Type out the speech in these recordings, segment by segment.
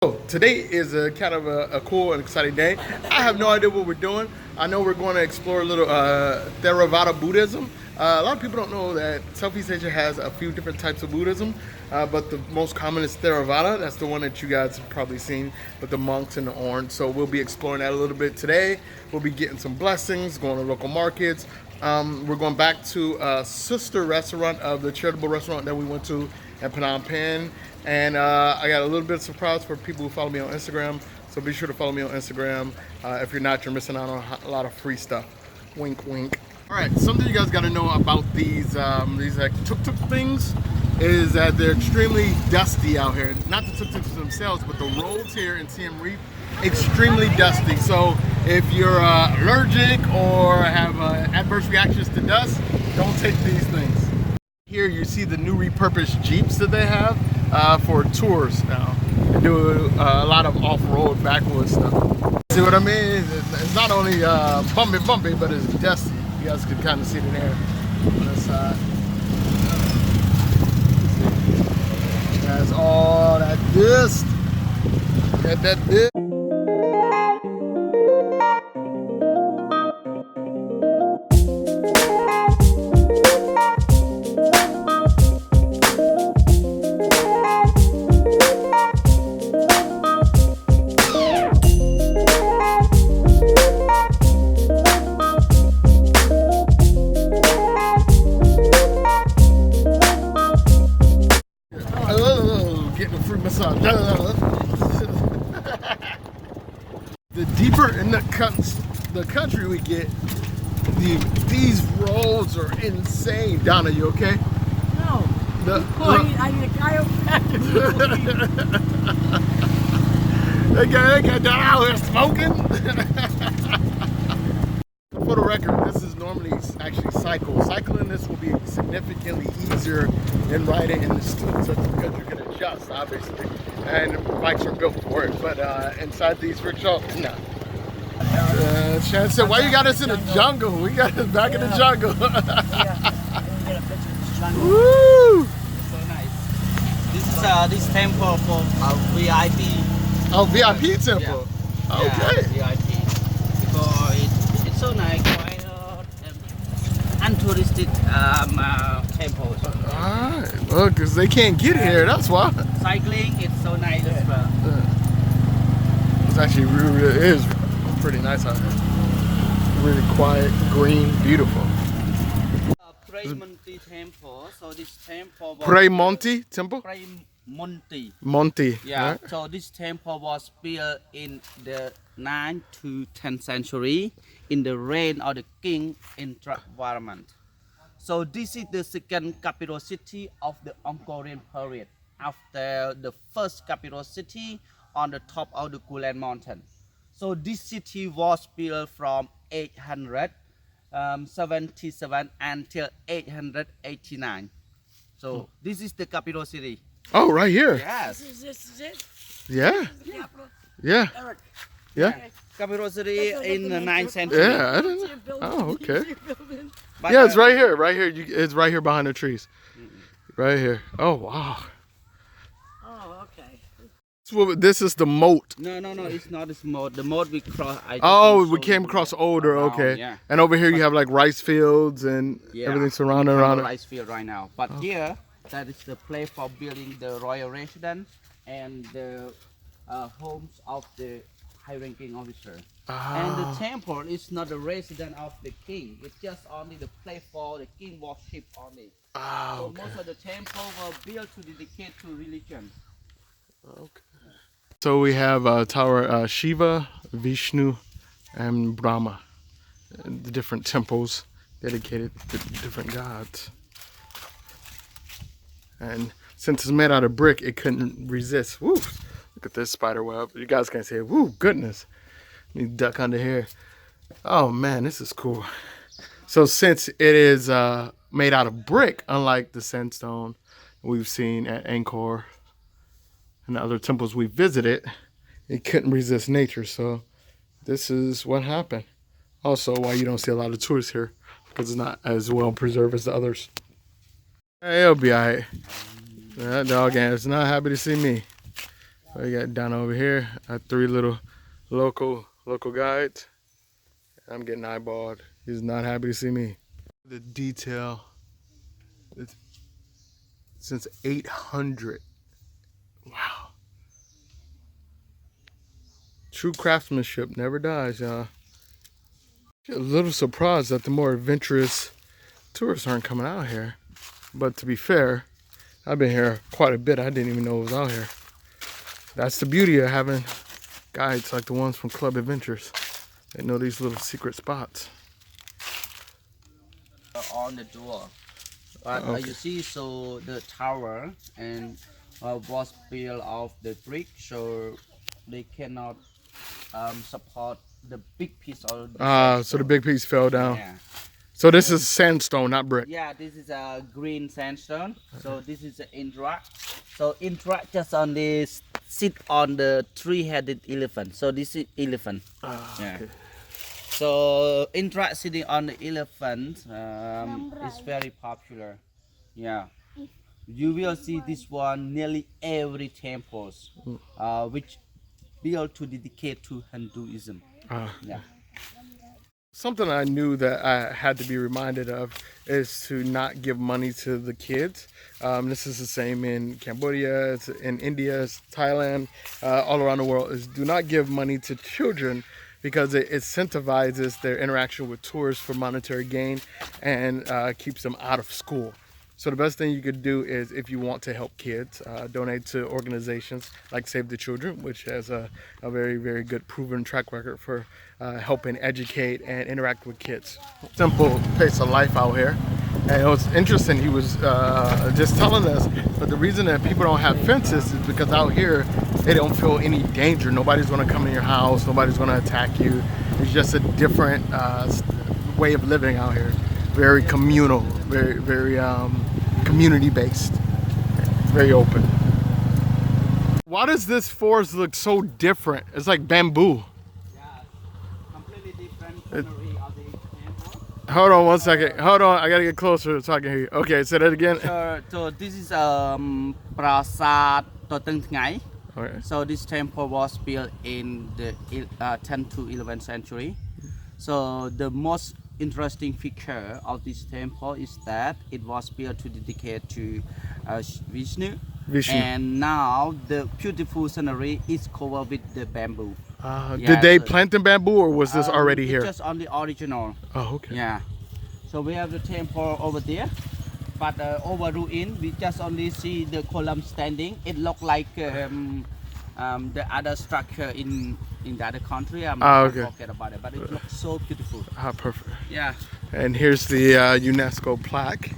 So today is a kind of a cool and exciting day. I have no idea what we're doing. I know we're going to explore a little Theravada Buddhism. A lot of people don't know that Southeast Asia has a few different types of Buddhism, but the most common is Theravada. That's the one that you guys have probably seen with the monks and the orange. So we'll be exploring that a little bit today. We'll be getting some blessings, going to local markets. We're going back to a sister restaurant of the charitable restaurant that we went to in Phnom Penh. And I got a little bit of surprise for people who follow me on Instagram. So be sure to follow me on Instagram. If you're not, you're missing out on a lot of free stuff. Wink, wink. All right, something you guys got to know about these like tuk-tuk things is that they're extremely dusty out here. Not the tuk-tuks themselves, but the roads here in Siem Reap, extremely dusty. So if you're allergic or have adverse reactions to dust, don't take these things. Here you see the new repurposed Jeeps that they have for tours now. They do a lot of off-road backwoods stuff. See what I mean? It's not only bumpy, but it's dusty. You guys can kind of see it there on this side. That's all that dust. Got that dust. The deeper in the country we get, these roads are insane. Donna, you okay? No. I need a chiropractor. They got Donna out here smoking. For the record, this is normally actually cycle. Cycling this will be significantly easier than riding in the stilts because you can adjust, obviously, and bikes are built for it. But inside these rickshaws, no. Shan said, "Why you got us in the jungle? We got us back in the jungle." Woo! So nice. This temple for VIP. Oh, VIP temple. Yeah. Okay. Yeah, VIP. Because it's so nice, quite untouristic temple. Alright, well, because they can't get here, that's why. Cycling, it's so nice as well. It's actually really is pretty nice out here. Really quiet, green, beautiful. Pray Monty Temple. So this temple was Pray Monty Temple? Pray Monty. Monty. Yeah. Right? So this temple was built in the 9th to 10th century in the reign of the king environment. So this is the second capital city of the Angkorian period, after the first capital city on the top of the Gulen mountain. So this city was built from 877 until 889. So this is the capital city. Oh, right here. Yes. This is it? Yeah. Capital. Yeah. Eric. Yeah. Capital city in the 9th century. Yeah. I didn't know. Oh, okay. But, Yeah, it's right here. Right here. It's right here behind the trees. Right here. Oh, wow. Oh, okay. This is the moat. No, it's not this moat. The moat we crossed. Oh, we came across older. around, Okay. yeah. And over here you have like rice fields and everything surrounding we have around a it. rice field right now. But here, that is the place for building the royal residence and the homes of the high-ranking officer. And the temple is not the residence of the king. It's just only the place for the king worship only. So Okay. most of the temple were built to dedicate to religion. Okay. So we have Tower Shiva, Vishnu, and Brahma. The different temples dedicated to different gods. And since it's made out of brick, it couldn't resist. Woo! Look at this spider web. You guys can't see it. Woo! Goodness. Let me duck under here. Oh man, this is cool. So since it is made out of brick, unlike the sandstone we've seen at Angkor and the other temples we visited, it couldn't resist nature. So this is what happened. Also, why you don't see a lot of tourists here, because it's not as well preserved as the others. Hey, it'll be alright. That dog is not happy to see me. We got down over here, 3 little local guides. I'm getting eyeballed. He's not happy to see me. The detail. It's since 800. Wow. True craftsmanship never dies, y'all. A little surprised that the more adventurous tourists aren't coming out here. But to be fair, I've been here quite a bit. I didn't even know it was out here. That's the beauty of having guides like the ones from Club Adventures. They know these little secret spots. On the door. But Okay. you see, so the tower and was built of the brick, so they cannot support the big piece of the So the big piece fell down. Yeah. So this is sandstone, not brick. Yeah, this is a green sandstone. So this is the Indra. So Indra just on this sit on the 3-headed elephant. So this is elephant. Yeah. Okay. So Indra sitting on the elephant is very popular. Yeah. You will see this one nearly every temples, which built to dedicate to Hinduism. Yeah. Something I knew that I had to be reminded of is to not give money to the kids. This is the same in Cambodia, it's in India, it's Thailand, all around the world. Is do not give money to children because it incentivizes their interaction with tourists for monetary gain and keeps them out of school. So the best thing you could do is, if you want to help kids, donate to organizations like Save the Children, which has a very, very good proven track record for helping educate and interact with kids. Simple pace of life out here. And it was interesting, he was just telling us, but the reason that people don't have fences is because out here, they don't feel any danger. Nobody's gonna come in your house, nobody's gonna attack you. It's just a different way of living out here. Very communal, very community based, very open. Why does this forest look so different? It's like bamboo. Yeah, completely different scenery of the temple. Hold on 1 second. Hold on, I gotta get closer so I can hear you. Okay, say that again. So this is Prasad Toteng Tngai. Okay. So this temple was built in the 10th to 11th century. So the most interesting feature of this temple is that it was built to dedicate to Vishnu. And now the beautiful scenery is covered with the bamboo. Did they plant the bamboo, or was this already here? Just on the original. Oh, okay. Yeah. So we have the temple over there, but over ruin we just only see the column standing. It looked like the other structure in the other country. I'm not forget about it, but it looks so beautiful. Perfect. Yeah. And here's the UNESCO plaque,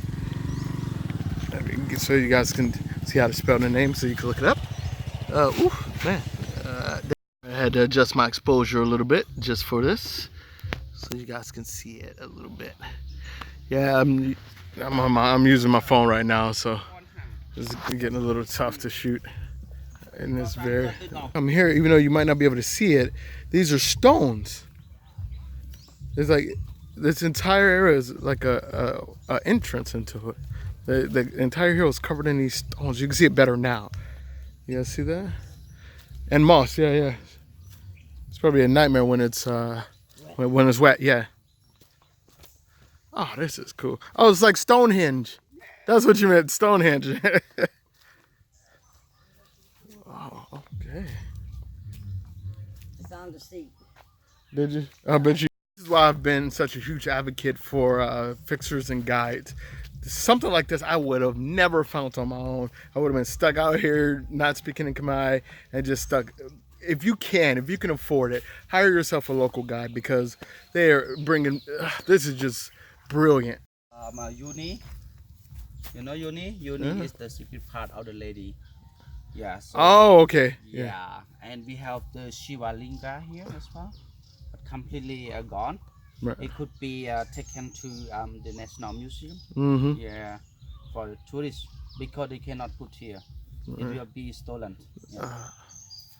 so you guys can see how to spell the name, so you can look it up. Man, I had to adjust my exposure a little bit just for this, so you guys can see it a little bit. Yeah, I'm using my phone right now, so it's getting a little tough to shoot. And it's I'm here, even though you might not be able to see it, these are stones. It's like this entire area is like a entrance into it. The entire hill is covered in these stones. You can see it better now. You guys see that? And moss, yeah. It's probably a nightmare when it's when it's wet, yeah. Oh, this is cool. Oh, it's like Stonehenge. That's what you meant, Stonehenge. Oh, okay. I found a seat. Did you? I bet you. This is why I've been such a huge advocate for fixers and guides. Something like this I would have never found on my own. I would have been stuck out here not speaking in Khmer and just stuck. If you can afford it, hire yourself a local guide, because they're bringing, this is just brilliant. Uni, you know Uni? Uni is the secret part of the lady. Yeah. So, oh, okay. Yeah. And we have the Shiva Linga here as well, but completely gone. Right. It could be taken to the National Museum. Mm-hmm. Yeah, for the tourists, because they cannot put here. It will be stolen. Yeah.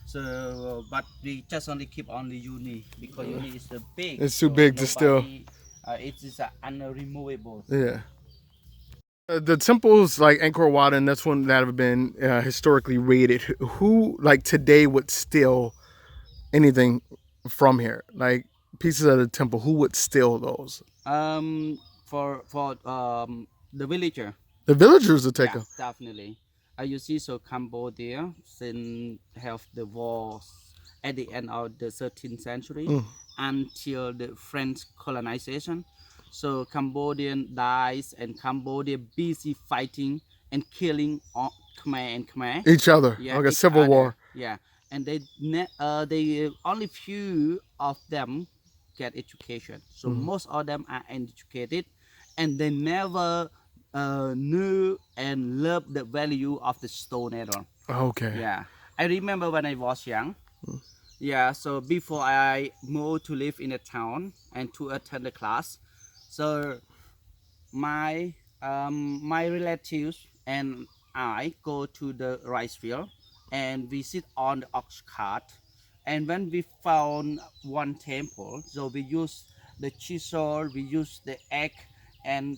So, but we just only keep on the Uni, because Uni is the big. It's too big to steal. It is unremovable. Yeah. The temples like Angkor Wat, and that's one that have been historically raided. Who like today would steal anything from here? Like pieces of the temple, who would steal those? For the villager. The villagers would take them. Yes, definitely. You see, so Cambodia since have the wars at the end of the 13th century until the French colonization. So Cambodian dies and Cambodia busy fighting and killing all Khmer and Khmer. Each other, Yeah, like a each civil other. war. Yeah, and they only few of them get education. So most of them are uneducated, and they never knew and loved the value of the stone at all. Okay. Yeah, I remember when I was young. Yeah, so before I moved to live in a town and to attend the class, so my my relatives and I go to the rice field and we sit on the ox cart. And when we found one temple, so we use the chisel, we use the egg, and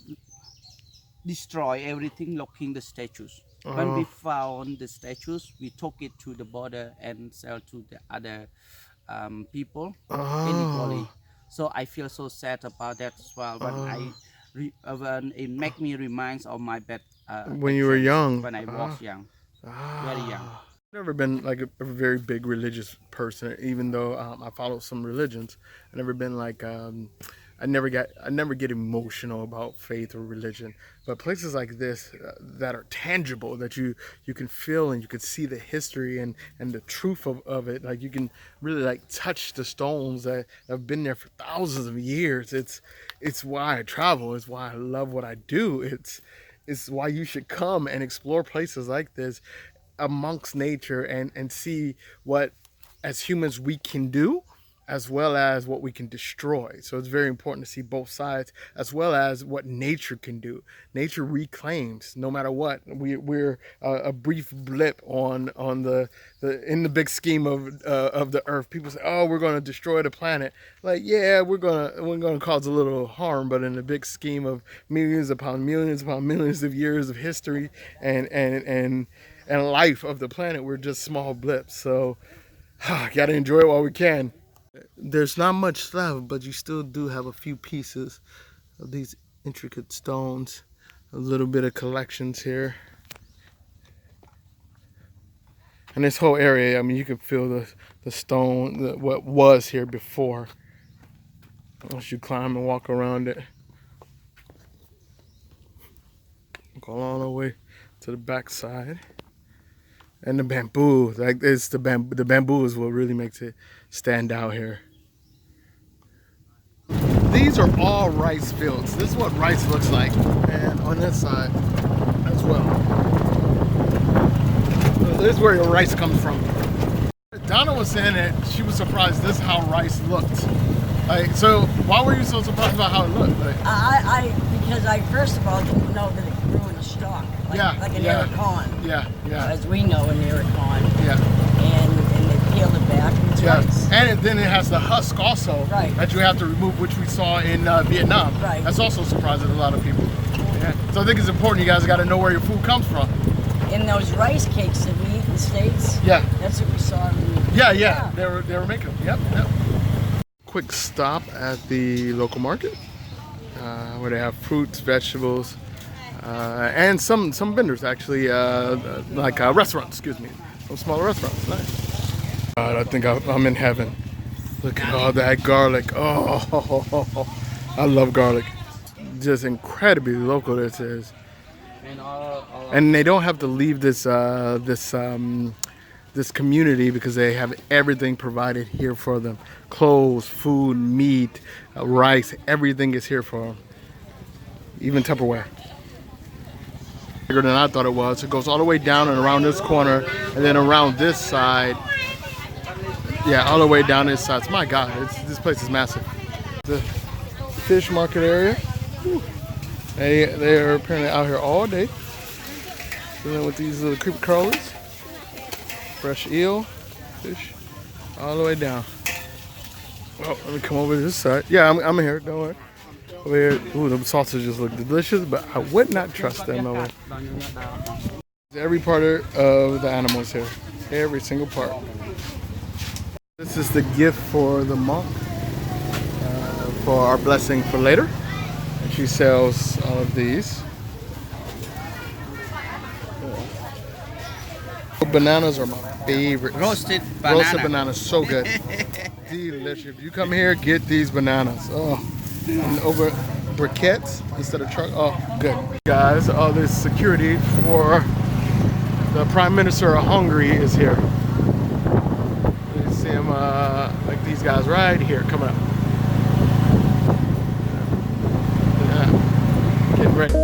destroy everything, locking the statues. When we found the statues, we took it to the border and sell to the other people illegally. So I feel so sad about that as well. When it make me reminds of my bad When you were actions young. when I was young, very young. Never been like a very big religious person, even though I follow some religions. I never been like I never get emotional about faith or religion. But places like this that are tangible, that you can feel and you can see the history and the truth of it. Like you can really like touch the stones that have been there for thousands of years. It's why I travel. It's why I love what I do. It's why you should come and explore places like this amongst nature and see what as humans we can do as well as what we can destroy. So it's very important to see both sides as well as what nature can do. Nature reclaims no matter what. We're a brief blip on the in the big scheme of the earth. People say, oh, we're going to destroy the planet. Like, yeah, we're going to cause a little harm, but in the big scheme of millions upon millions of years of history and life of the planet, we're just small blips. So gotta enjoy it while we can. There's not much left, but you still do have a few pieces of these intricate stones. A little bit of collections here. And this whole area, I mean, you can feel the stone, what was here before. Once you climb and walk around it. Go all the way to the back side. And the bamboo, like it's the bamboo is what really makes it stand out here. These are all rice fields. This is what rice looks like, and on this side as well. So this is where your rice comes from. Donna was saying that she was surprised this is how rice looked. Like, so why were you so surprised about how it looked? Like, Because I first of all didn't know that it grew in a stalk, like an Ericon. Yeah. As we know an Ericon. Yeah. And they peeled it back. It's rice. And then it has the husk also that you have to remove, which we saw in Vietnam. Right. That's also surprising a lot of people. Yeah. So I think it's important you guys got to know where your food comes from. And those rice cakes that we eat in the States. Yeah. That's what we saw. Yeah. They were making them. Yep. Quick stop at the local market where they have fruits, vegetables, and some vendors actually, like restaurants. Excuse me, some smaller restaurants. Nice. I think I'm in heaven. Look at all that garlic. Oh, I love garlic. Just incredibly local this is. And they don't have to leave this this community because they have everything provided here for them. Clothes, food, meat, rice, everything is here for them. Even Tupperware. Bigger than I thought it was. It goes all the way down and around this corner and then around this side. Yeah, all the way down this side. My God, this place is massive. The fish market area. Whew. They are apparently out here all day. Dealing with these little creepy crawlers. Fresh eel, fish, all the way down. Well, let me come over to this side. Yeah, I'm here, don't worry. Over here, ooh, the sausages look delicious, but I would not trust them over. Every part of the animals here, every single part. This is the gift for the monk, for our blessing for later. And she sells all of these. Bananas are my favorite. Roasted banana. Roasted bananas, so good. Delicious. If you come here, get these bananas. Oh, and over briquettes instead of truck. Oh, good. Guys, all this security for the Prime Minister of Hungary is here. You see him like these guys right here coming up. Yeah. Getting ready.